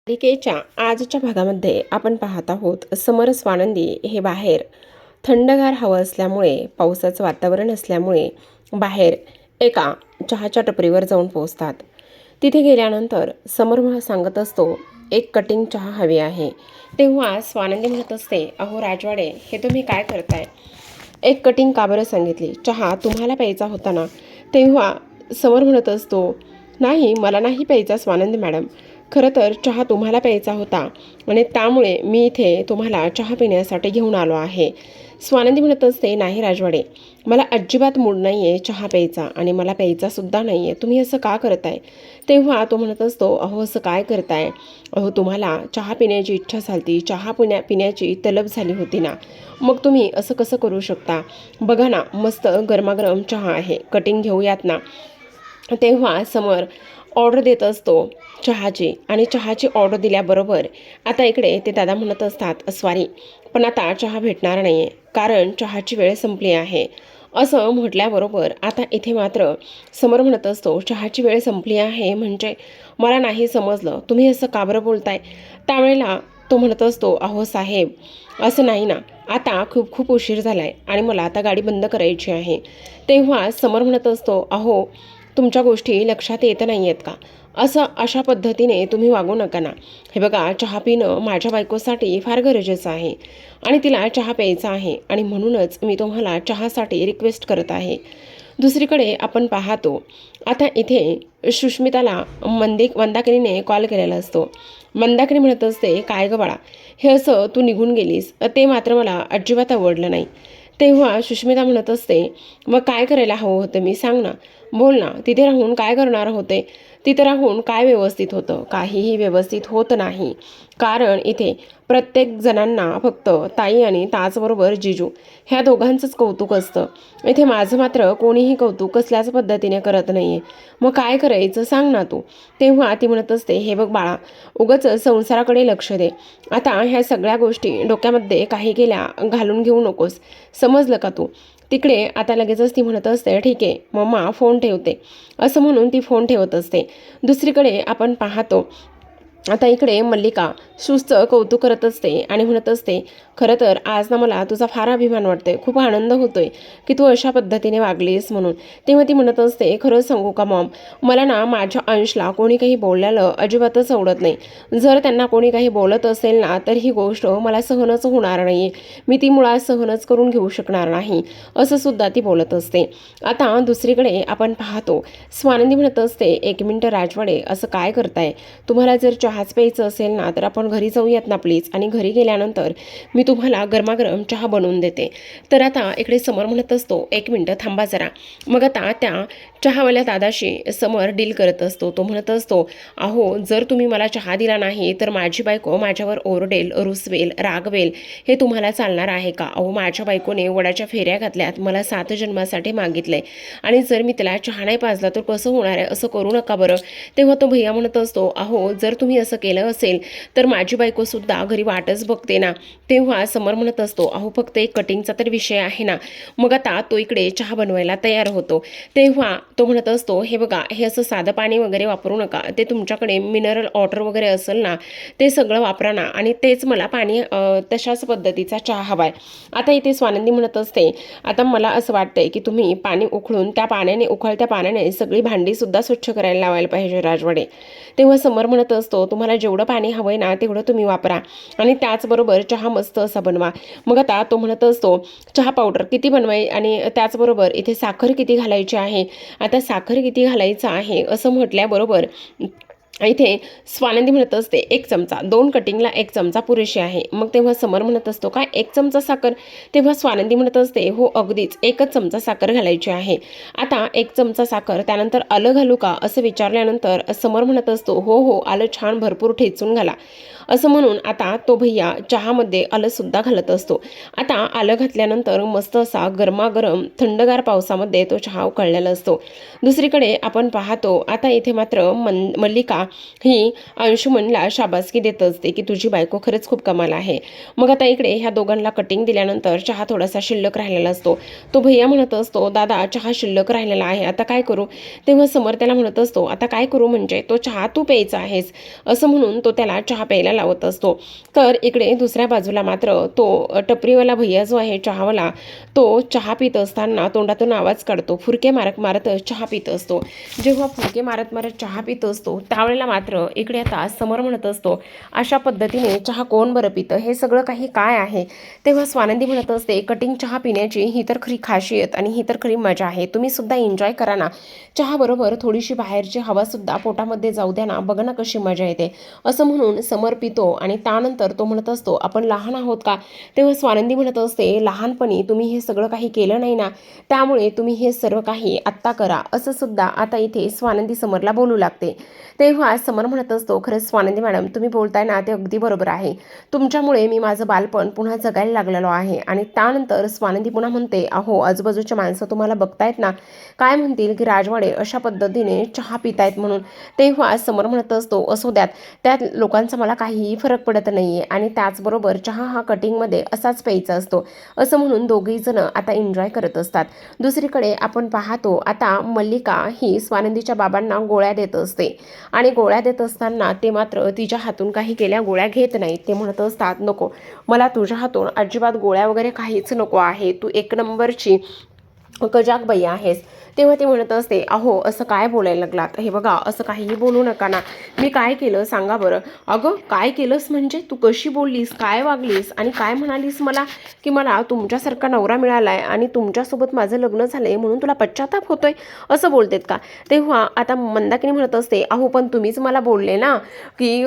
मालिकेच्या आजच्या भागामध्ये आपण पाहत आहोत समर स्वानंदी हे बाहेर थंडगार हवा असल्यामुळे पावसाचं वातावरण असल्यामुळे बाहेर एका चहाच्या टपरीवर जाऊन पोहोचतात। तिथे गेल्यानंतर समर मला सांगत असतो एक कटिंग चहा हवी आहे। तेव्हा स्वानंदी म्हणत असते, अहो राजवाडे, हे तुम्ही काय करताय? एक कटिंग का बरं सांगितली? चहा तुम्हाला प्यायचा होता ना? तेव्हा समर म्हणत असतो, नाही, मला नाही प्यायचा स्वानंदी मॅडम, खरं तर चहा तुम्हाला प्यायचा होता आणि त्यामुळे मी इथे तुम्हाला चहा पिण्यासाठी घेऊन आलो आहे। स्वानंदी म्हणत असते, नाही राजवाडे, मला अजिबात मूड नाही आहे चहा प्यायचा आणि मला प्यायचासुद्धा नाही आहे, तुम्ही असं का करताय? तेव्हा तो म्हणत असतो, अहो असं काय करताय? अहो तुम्हाला चहा पिण्याची इच्छा झाली, चहा पिण्याची तलब झाली होती ना, मग तुम्ही असं कसं करू शकता? बघा ना, मस्त गरमागरम चहा आहे, कटिंग घेऊयात ना? तेव्हा समर ऑर्डर देत असतो चहाची आणि चहाची ऑर्डर दिल्याबरोबर आता इकडे ते दादा म्हणत असतात, सॉरी, पण आता चहा भेटणार नाही आहे कारण चहाची वेळ संपली आहे। असं म्हटल्याबरोबर आता इथे मात्र समर म्हणत असतो, चहाची वेळ संपली आहे म्हणजे मला नाही समजलं, तुम्ही असं का बरं बोलताय? त्यावेळेला तो म्हणत असतो, अहो साहेब, असं नाही ना, आता खूप खूप उशीर झाला आहे आणि मला आता गाडी बंद करायची आहे। तेव्हा समर म्हणत असतो, अहो तुमच्या गोष्टी लक्षात येत नाही आहेत का? अशा पद्धतीने तुम्ही वागू नका ना। हे बघा, चहा पिणं माझ्या बायकोसाठी फार गरजेचं आहे आणि तिला चहा प्यायचा आहे आणि म्हणूनच मी तुम्हाला चहासाठी रिक्वेस्ट करत आहे। दुसरीकडे आपण पाहतो आता इथे सुष्मिताला मंदाकिनीने कॉल केलेला असतो। मंदाकिनी म्हणत असते, काय गं बाळा, हे असं तू निघून गेलीस ते मात्र मला अजिबात आवडलं नाही। तेव्हा सुष्मिता म्हणत असते, मग काय करायला हवं होतं मी, सांग ना, बोल ना, तिथे राहून काय करणार होते? तिथे राहून काय व्यवस्थित होतं? काहीही व्यवस्थित होत नाही, कारण इथे प्रत्येक जणांना फक्त ताई आणि त्याचबरोबर जिजू ह्या दोघांचंच कौतुक असतं। इथे माझं मात्र कोणीही कौतुक कसल्याच पद्धतीने करत नाही आहे, मग काय करायचं सांग ना तू? तेव्हा ती म्हणत असते, हे बघ बाळा, उगाच संसाराकडे लक्ष दे, आता ह्या सगळ्या गोष्टी डोक्यामध्ये काही केल्या घालून घेऊ नकोस, समजलं का तू? तिकडे आता लगेचच ती म्हणत असते, ठीक आहे मम्मा, फोन ठेवते, असं म्हणून ती फोन ठेवत असते। दुसरीकडे आपण पाहतो आता इकडे मल्लिका शूजचं कौतुक करत असते आणि म्हणत असते, खरं तर आज ना मला तुझा फार अभिमान वाटतोय, खूप आनंद होतोय की तू अशा पद्धतीने वागलीस म्हणून। तेव्हा ती म्हणत असते, खरंच सांगू का मॉम, मला ना माझ्या अंशला कोणी काही बोललेलं अजिबातच आवडत नाही। जर त्यांना कोणी काही बोलत असेल ना तर ही गोष्ट मला सहनच होणार नाही, मी ती मुळात सहनच करून घेऊ शकणार नाही, असं सुद्धा ती बोलत असते। आता दुसरीकडे आपण पाहतो स्वानंदी म्हणत असते, एक मिनिट राजवाडे, असं काय करताय? तुम्हाला जर चहाच प्यायचं असेल ना तर आपण घरी जाऊयात ना प्लीज, आणि घरी गेल्यानंतर मी तुम्हाला गरमागरम चहा बनवून देते। तर आता इकडे समर म्हणत असतो, एक मिनिट थांबा जरा। मग आता त्या चहावाल्या दादाशी समर डील करत असतो। तो म्हणत असतो, अहो जर तुम्ही मला चहा दिला नाही तर माझी बायको माझ्यावर ओरडेल, रुसवेल, रागवेल, हे तुम्हाला चालणार आहे का? अहो माझ्या बायकोने वडाच्या फेऱ्या घातल्यात, मला 7 जन्मासाठी मागितलंय आणि जर मी त्याला चहा नाही पाजला तर कसं होणार आहे? असं करू नका बरं। तेव्हा तो भैया म्हणत असतो, अहो जर तुम्ही असं केलं असेल तर माझी बायकोसुद्धा घरी वाटच बघते ना। तेव्हा समर म्हणत असतो, अहो फक्त एक कटिंगचा तर विषय आहे ना। मग आता तो इकडे चहा बनवायला तयार होतो। तेव्हा तो म्हणत असतो, हे बघा, हे असं साधं पाणी वगैरे वापरू नका, ते तुमच्याकडे मिनरल वॉटर वगैरे असेल ना ते सगळं वापरा ना, आणि तेच मला पाणी तशाच पद्धतीचा चहा हवाय। आता इथे स्वानंदी म्हणत असते, आता मला असं वाटतंय की तुम्ही पाणी उकळून त्या पाण्याने, उकळत्या पाण्याने सगळी भांडीसुद्धा स्वच्छ करायला लावायला पाहिजे राजवाडे। तेव्हा समर म्हणत असतो, तुम्हाला जेवढं पाणी हवंय ना तेवढं तुम्ही वापरा आणि त्याचबरोबर चहा मस्त असा बनवा। मग आता तो म्हणत असतो, चहा पावडर किती बनवाय आणि त्याचबरोबर इथे साखर किती घालायची आहे? आता साखर किती घालायचं आहे असं म्हटल्याबरोबर इथे स्वानंदी म्हणत असते, 1 चमचा, 2 कटिंगला 1 चमचा पुरेशी आहे। मग तेव्हा समर म्हणत असतो, काय 1 चमचा साखर? तेव्हा स्वानंदी म्हणत असते, हो अगदीच 1च चमचा साखर घालायची आहे। आता 1 चमचा साखर, त्यानंतर आलं घालू का असं विचारल्यानंतर समर म्हणत असतो, हो हो, आलं छान भरपूर ठेचून घाला, असं म्हणून आता तो भैया चहामध्ये आलंसुद्धा घालत असतो। आता आलं घातल्यानंतर मस्त असा गरमागरम थंडगार पावसामध्ये तो चहा उकळलेला असतो। दुसरीकडे आपण पाहतो आता इथे मात्र मल्लिका ही अंशुमनला शाबासकी देत असते की तुझी बायको खरंच खूप कमाल आहे. मग आता इकडे ह्या दोघांना कटिंग दिल्यानंतर चहा थोडासा शिल्लक राहिलेला असतो. तो भैया म्हणत असतो, दादा चहा शिल्लक राहिलेला आहे, आता काय करू? तेव्हा समर त्याला म्हणत असतो, आता काय करू म्हणजे तो चहा तू प्यायचा आहेस, असं म्हणून तो त्याला चहा प्यायला लावत असतो. तर इकडे दुसऱ्या बाजूला मात्र तो टपरीवाला भैया जो आहे चहावाला, तो चहा पित असताना तोंडातून आवाज काढतो, फुरके मारत मारत चहा पित असतो. जेव्हा फुरके मारत मारत चहा पित असतो त्यावेळेला मात्र इकडे आता समर म्हणत असतो, अशा पद्धतीने चहा कोण बरं पितं, हे सगळं काही काय आहे? तेव्हा स्वानंदी म्हणत असते, कटिंग चहा पिण्याची ही तर खरी खासियत आणि ही तर खरी मजा आहे, तुम्ही सुद्धा एन्जॉय करा ना. चहाबरोबर थोडीशी बाहेरची हवासुद्धा पोटामध्ये जाऊ द्या ना, बघा ना कशी मजा येते, असं म्हणून समर पितो. आणि त्यानंतर तो म्हणत असतो, आपण लहान आहोत का? तेव्हा स्वानंदी म्हणत असते, लहानपणी तुम्ही हे सगळं काही केलं नाही ना, त्यामुळे तुम्ही हे सर्व काही आत्ता करा, असं सुद्धा आता इथे स्वानंदी समरला बोलू लागते. तेव्हा समर म्हणत असतो, खरंच स्वानंदी मॅडम तुम्ही बोलताय ना ते अगदी बरोबर आहे, तुमच्यामुळे मी माझं बालपण पुन्हा जगायला लागलेलो आहे. आणि त्यानंतर स्वानंदी पुन्हा म्हणते, अहो आजूबाजूच्या माणसं तुम्हाला बघतायत ना, काय म्हणतील की राजवाडे अशा पद्धतीने चहा पितायत म्हणून. तेव्हा समर म्हणत असतो, असो द्यात, त्या लोकांचा मला काहीही फरक पडत नाहीये आणि त्याचबरोबर चहा हा कटिंगमध्ये असाच प्यायचा असतो, असं म्हणून दोघेही जण आता एन्जॉय करत असतात. दुसरीकडे आपण पाहतो आता मल्लिका ही स्वानंदीच्या बाबांना गोळ्या देत असते आणि गोळ्या देत असताना ते मात्र तिच्या हातून काही केल्या गोळ्या घेत नाहीत. ते म्हणत असतात, नको मला तुझ्या हातून अजिबात गोळ्या वगैरे काहीच नको आहे, तू एक नंबरची कजाक बाई आहेस. तेव्हा ते म्हणत असते, अहो असं काय बोलायला लागलात, हे बघा असं काहीही बोलू नका ना, मी काय केलं सांगा बरं. अगं काय केलंस म्हणजे, तू कशी बोललीस, काय वागलीस आणि काय म्हणालीस मला की मला तुमच्यासारखा नवरा मिळालाय आणि तुमच्यासोबत माझं लग्न झालंय म्हणून तुला पश्चाताप होतोय, असं बोलतेत का? तेव्हा आता मंदाकिनी म्हणत असते, अहो पण तुम्हीच मला बोलले ना की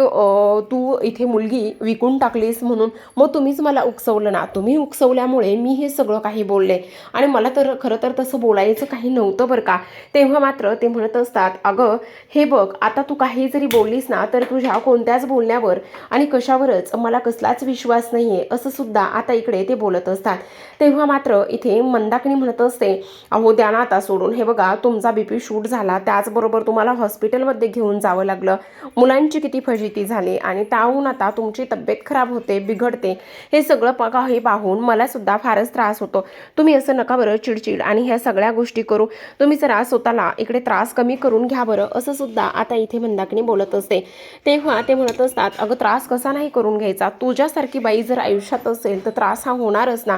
तू इथे मुलगी विकून टाकलीस म्हणून, मग तुम्हीच मला उकसवलं ना, तुम्ही उकसवल्यामुळे मी हे सगळं काही बोलले आणि मला तर खरं तर तसं बोलायचं काही नव्हतं बरं का. तेव्हा मात्र ते म्हणत असतात, अगं हे बघ आता तू काही जरी बोललीस ना तर तुझ्या कोणत्याच बोलण्यावर आणि कशावरच मला कसलाच विश्वास नाहीये, असं सुद्धा आता इकडे ते बोलत असतात. तेव्हा मात्र इथे मंदाकिनी म्हणत असते, अहो द्या ना आता सोडून, हे बघा तुमचा BP शूट झाला, त्याचबरोबर तुम्हाला हॉस्पिटलमध्ये घेऊन जावं लागलं, मुलांची किती फजिती झाली आणि त्याहून आता तुमची तब्येत खराब होते, बिघडते, हे सगळं बघा, हे पाहून मला सुद्धा फारच त्रास होतो, तुम्ही असं नका बरं चिडचिड आणि ह्या सगळ्या गोष्टी करू, तुम्ही जरा स्वतःला इकडे त्रास कमी करून घ्या बरं, असं सुद्धा आता इथे मंदाकिनी बोलत असते. तेव्हा ते म्हणत असतात, अगं त्रास कसा नाही करून घ्यायचा, तुझ्यासारखी बाई जर आयुष्यात असेल तर त्रास हा होणारच ना.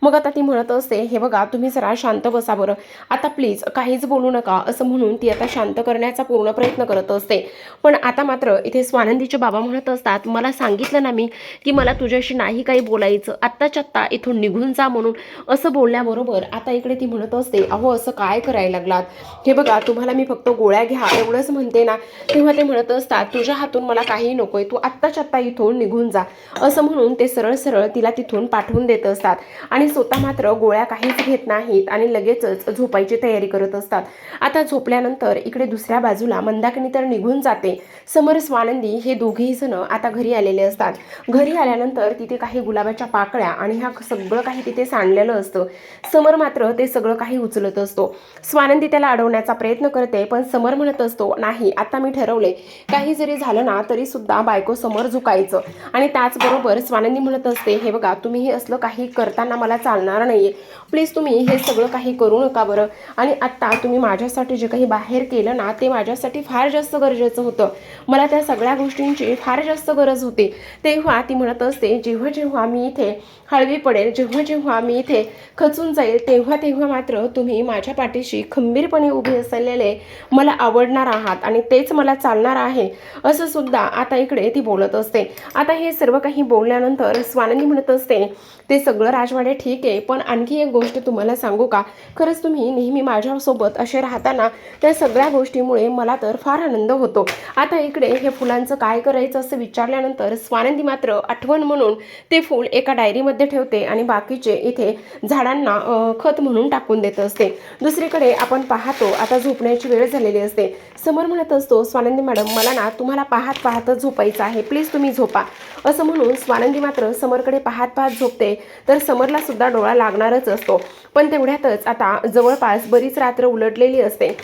मग आता ती म्हणत असते, हे बघा तुम्ही जरा शांत बसा बरं, आता प्लीज काहीच बोलू नका, असं म्हणून ती आता शांत करण्याचा पूर्ण प्रयत्न करत असते. पण आता मात्र इथे स्वानंदीचे बाबा म्हणत असतात, मला सांगितलं ना मी की मला तुझ्याशी नाही काही बोलायचं, आत्ताच्या आत्ता इथून निघून जा म्हणून. असं बोलल्याबरोबर आता इकडे ती म्हणत असते, अहो असं काय करायला लागलात, हे बघा तुम्हाला मी फक्त गोळ्या घ्या एवढंच म्हणते ना. तेव्हा ते म्हणत असतात, तुझ्या हातून मला काही नकोय, तू आत्ताच्या आत्ता इथून निघून जा, असं म्हणून ते सरळ सरळ तिला तिथून पाठवून देत असतात आणि स्वतः मात्र गोळ्या काहीच घेत नाहीत आणि लगेचच झोपायची तयारी करत असतात. आता झोपल्यानंतर इकडे दुसऱ्या बाजूला मंदाकिनी तर निघून जाते. समर स्वानंदी हे दोघेही जण आता घरी आलेले असतात. घरी आल्यानंतर तिथे काही गुलाबाच्या पाकळ्या आणि ह्या सगळं काही तिथे सांडलेलं असतं. समर मात्र ते सगळं काही उचलत असतो. स्वानंदी त्याला अडवण्याचा प्रयत्न करते, पण समर म्हणत असतो, नाही आता मी ठरवले, काही जरी झालं ना तरी सुद्धा बायको समोर झुकायचं. आणि त्याचबरोबर स्वानंदी म्हणत असते, हे बघा तुम्ही हे असलं काही करताना मला चालणार नाहीये, प्लीज तुम्ही हे सगळं काही करू नका बरं. आणि आत्ता तुम्ही माझ्यासाठी जे काही बाहेर केलं ना ते माझ्यासाठी फार जास्त गरजेचं होतं, मला त्या सगळ्या गोष्टींची फार जास्त गरज होती. तेव्हा ती म्हणत असते, जेव्हा जेव्हा मी इथे हळवी पडेल, जेव्हा जेव्हा मी इथे खचून जाईल, तेव्हा तेव्हा मात्र तुम्ही माझ्या पाठीशी खंबीरपणे उभे असलेले मला आवडणार आहात आणि तेच मला चालणार आहे, असं सुद्धा आता इकडे ती बोलत असते. आता हे सर्व काही बोलल्यानंतर स्वानंदी म्हणत असते, ते सगळं राजवाडे ठीक आहे, पण आणखी एक गोष्ट तुम्हाला सांगू का, खरंच तुम्ही नेहमी माझ्यासोबत असे राहताना त्या सगळ्या गोष्टीमुळे मला तर फार आनंद होतो. आता इकडे हे फुलांचं काय करायचं असं विचारल्यानंतर स्वानंदी मात्र आठवण म्हणून ते फूल एका डायरीमध्ये ठेवते आणि बाकीचे इथे झाडांना खत म्हणून टाकून देत असते. दुसरीकडे आपण पाहतो आता झोपण्याची वेळ झालेली असते. समर म्हणत असतो, स्वानंदी मॅडम मला ना तुम्हाला पाहत पाहतच झोपायचं आहे, प्लीज तुम्ही झोपा, असं म्हणून स्वानंदी मात्र समरकडे पाहत पाहत झोपते. तर समरला सुद्धा डोळा लागणारच असतो, पण तेवढ्यातच आता जवळपास बरीच रात्र उलटलेली असते.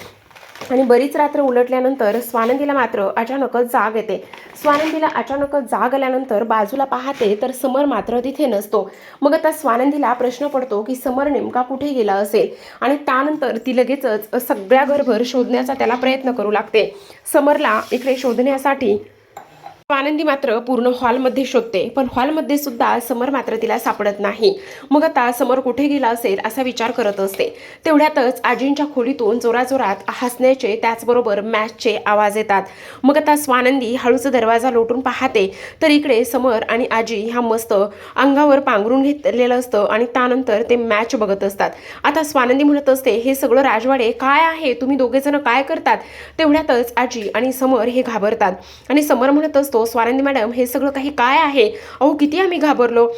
आणि बरीच रात्र उलटल्यानंतर स्वानंदीला मात्र अचानकच जाग येते. स्वानंदीला अचानकच जाग आल्यानंतर बाजूला पाहते तर समर मात्र तिथे नसतो. मग आता स्वानंदीला प्रश्न पडतो की समर नेमका कुठे गेला असेल आणि त्यानंतर ती लगेचच सगळ्या घरभर शोधण्याचा त्याला प्रयत्न करू लागते. समरला इकडे शोधण्यासाठी स्वानंदी मात्र पूर्ण हॉलमध्ये शोधते, पण हॉलमध्ये सुद्धा समर मात्र तिला सापडत नाही. मग आता समर कुठे गेला असेल असा विचार करत असते. तेवढ्यातच आजींच्या खोलीतून जोराजोरात हसण्याचे त्याचबरोबर मॅचचे आवाज येतात. मग आता स्वानंदी हळूच दरवाजा लोटून पाहते तर इकडे समर आणि आजी ह्या मस्त अंगावर पांघरून घेतलेलं असतं आणि त्यानंतर ते मॅच बघत असतात. आता स्वानंदी म्हणत असते, हे सगळं राजवाडे काय आहे, तुम्ही दोघेजण काय करतात? तेवढ्यातच आजी आणि समर हे घाबरतात आणि समर म्हणत असतो, स्वानंदी मॅडम हे सगळं काही काय आहे? अहो किती आम्ही घाबरलो.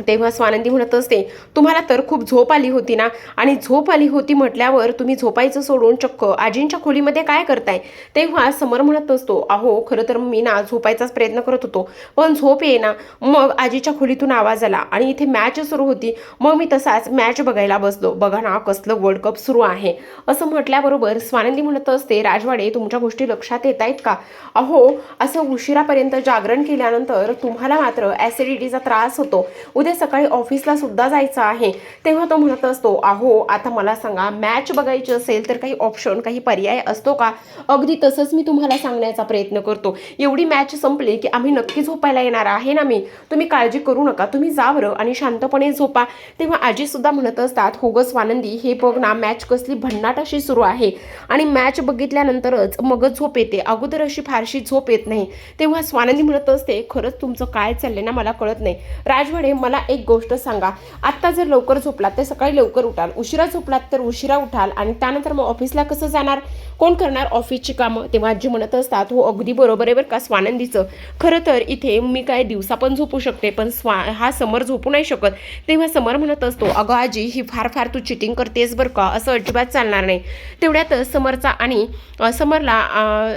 तेव्हा स्वानंदी म्हणत असते, तुम्हाला तर खूप झोप आली होती ना, आणि झोप आली होती म्हटल्यावर तुम्ही झोपायचं सोडून चक्क आजींच्या खोलीमध्ये काय करताय? तेव्हा समर म्हणत असतो, अहो खरं तर मी ना झोपायचाच प्रयत्न करत होतो, पण झोप येईना. मग आजीच्या खोलीतून आवाज आला आणि इथे मॅच सुरू होती, मग मी तसाच मॅच बघायला बसलो. बघा ना कसलं वर्ल्ड कप सुरू आहे. असं म्हटल्याबरोबर स्वानंदी म्हणत असते, राजवाडे तुमच्या गोष्टी लक्षात येत आहेत का? अहो असं उशिरापर्यंत जागरण केल्यानंतर तुम्हाला मात्र ॲसिडिटीचा त्रास होतो, उद्या सकाळी ऑफिसला सुद्धा जायचं आहे. तेव्हा तो म्हणत असतो, अहो आता मला सांगा, मॅच बघायची असेल तर काही ऑप्शन काही पर्याय असतो का? अगदी तसंच मी तुम्हाला सांगण्याचा प्रयत्न करतो. एवढी मॅच संपली की आम्ही नक्की झोपायला येणार आहे ना, मी तुम्ही काळजी करू नका, तुम्ही जा बरं आणि शांतपणे झोपा. तेव्हा आजी सुद्धा म्हणत असतात, हो गं स्वानंदी, हे बघ ना मॅच कसली भन्नाट अशी सुरू आहे आणि मॅच बघितल्यानंतरच मगच झोप येते, अगोदर अशी फारशी झोप येत नाही. तेव्हा स्वानंदी म्हणत असते, खरंच तुमचं काय चाललंय ना मला कळत नाही. राजवाडे मला एक गोष्ट सांगा, आत्ता जर लवकर झोपलात तर सकाळी लवकर उठाल, उशिरा झोपलात तर उशिरा उठाल आणि त्यानंतर मग ऑफिसला कसं जाणार? कोण करणार ऑफिसची कामं? तेव्हा आजी म्हणत असतात, हो अगदी बरोबर आहे बरं का स्वानंदीचं, खरं तर इथे मी काय दिवसा पण झोपू शकते, पण हा समर झोपू नाही शकत. तेव्हा समर म्हणत असतो, अगं आजी ही फार फार तू चिटिंग करतेस बरं का, असं अजिबात चालणार नाही. तेवढ्यातच समरचा आणि समरला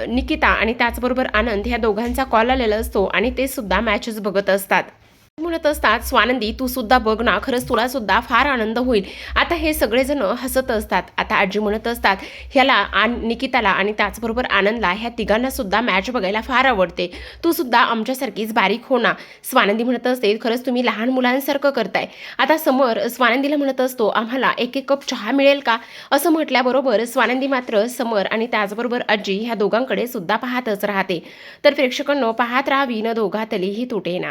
निकिता आणि त्याचबरोबर आनंद ह्या दोघांचा कॉल आलेला असतो आणि ते सुद्धा मॅचेस बघत असतात. म्हणत असतात, स्वानंदी तू सुद्धा बघ ना, खरंच तुला सुद्धा फार आनंद होईल. आता हे सगळेजण हसत असतात. आता आजी म्हणत असतात, ह्याला निकिताला आणि त्याचबरोबर आनंदला ह्या तिघांना सुद्धा मॅच बघायला फार आवडते, तू सुद्धा आमच्यासारखीच बारीक हो ना. स्वानंदी म्हणत असते, खरंच तुम्ही लहान मुलांसारखं करताय. आता समर स्वानंदीला म्हणत असतो, आम्हाला एक कप चहा मिळेल का? असं म्हटल्याबरोबर स्वानंदी मात्र समर आणि त्याचबरोबर आजी ह्या दोघांकडे सुद्धा पाहतच राहते. तर प्रेक्षकांनो, पाहत राहा विन दोघातलीही तुटेना.